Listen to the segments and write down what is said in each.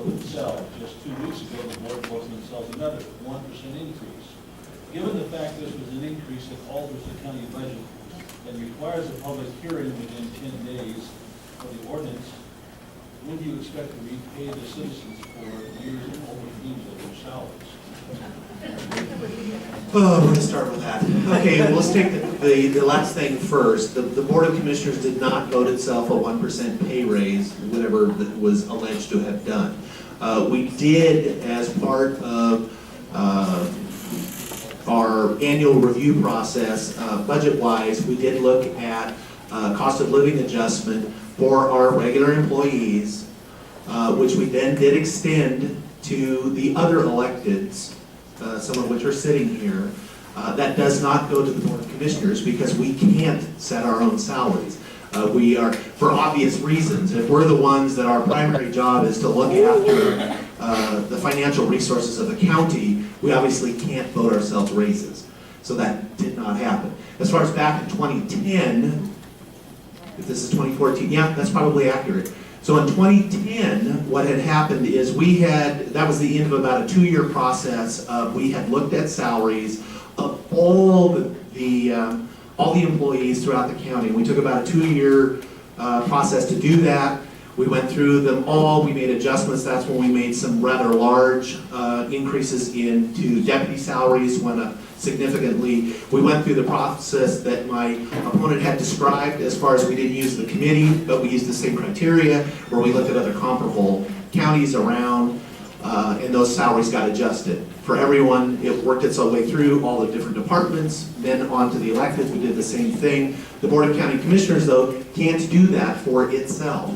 of itself. Just 2 weeks ago, the board voted themselves another 1% increase. Given the fact this was an increase that alters the county budget and requires a public hearing within 10 days of the ordinance, when do you expect to repay the citizens for years and overpayments of their salaries? Oh, we're going to start with that. Okay, well, let's take the last thing first. The Board of Commissioners did not vote itself a 1% pay raise, whatever that was alleged to have done. We did, as part of our annual review process, budget-wise, we did look at cost of living adjustment for our regular employees, which we then did extend to the other electeds, some of which are sitting here. That does not go to the Board of Commissioners because we can't set our own salaries. We are, for obvious reasons, if we're the ones that our primary job is to look after the financial resources of the county, we obviously can't vote ourselves raises. So that did not happen. As far as back in 2010, if this is 2014, yeah, that's probably accurate. So in 2010, what had happened is that was the end of about a 2-year process. We had looked at salaries of all the employees throughout the county. We took about a 2-year process to do that. We went through them all, we made adjustments. That's when we made some rather large increases into deputy salaries, went up significantly. We went through the process that my opponent had described as far as we didn't use the committee, but we used the same criteria where we looked at other comparable counties around, and those salaries got adjusted. For everyone, it worked its way through all the different departments, then on to the electeds, we did the same thing. The Board of County Commissioners, though, can't do that for itself.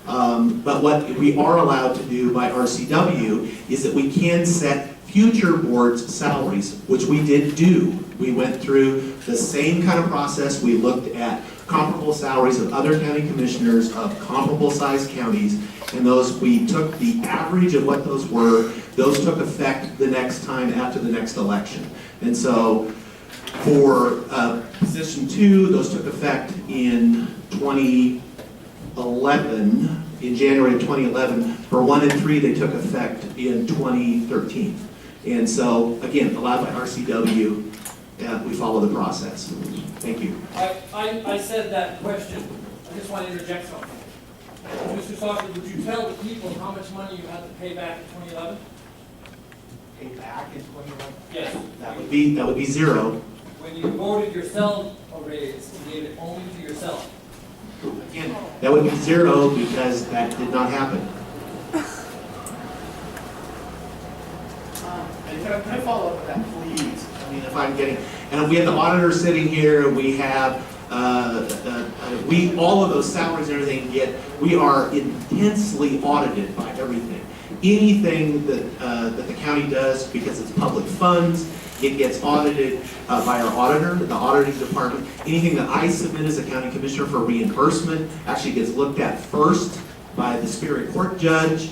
But what we are allowed to do by RCW is that we can set future boards' salaries, which we did do. We went through the same kind of process. We looked at comparable salaries of other county commissioners of comparable sized counties, and we took the average of what those were. Those took effect the next time after the next election. And so for position 2, those took effect in 2011, in January of 2011. For 1 and 3, they took effect in 2013. And so, again, allowed by RCW, we follow the process. Thank you. I said that question. I just want to interject something. Mr. Sauter, would you tell the people how much money you had to pay back in 2011? Pay back in 2011? Yes. That would be 0. When you voted yourself a raise, you gave it only to yourself. Again, that would be 0 because that did not happen. Can I follow up with that, please? I mean, if I'm getting, and we have the auditor sitting here, we have, all of those salaries and everything we are intensely audited by everything. Anything that the county does, because it's public funds, it gets audited by our auditor, the auditing department. Anything that I submit as a county commissioner for reimbursement actually gets looked at first by the Superior Court judge.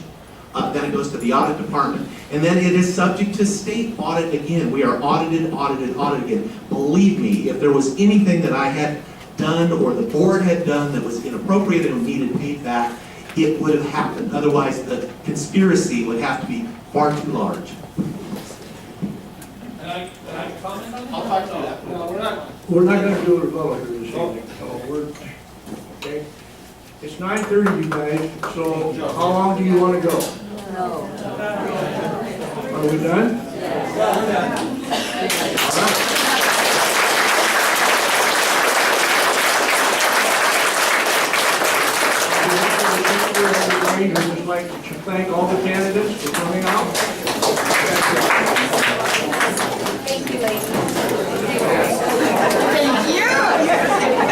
Then it goes to the audit department, and then it is subject to state audit again. We are audited again. Believe me, if there was anything that I had done or the board had done that was inappropriate and needed paid back, it would have happened. Otherwise, the conspiracy would have to be far too large. Can I comment on that? I'll talk to you that. No, we're not going to do a rebuttal here this evening, so okay? It's 9:30, you guys, so how long do you want to go? No. Are we done? Yes. Everybody, I'd just like to thank all the candidates for coming out. Thank you, ladies. Thank you.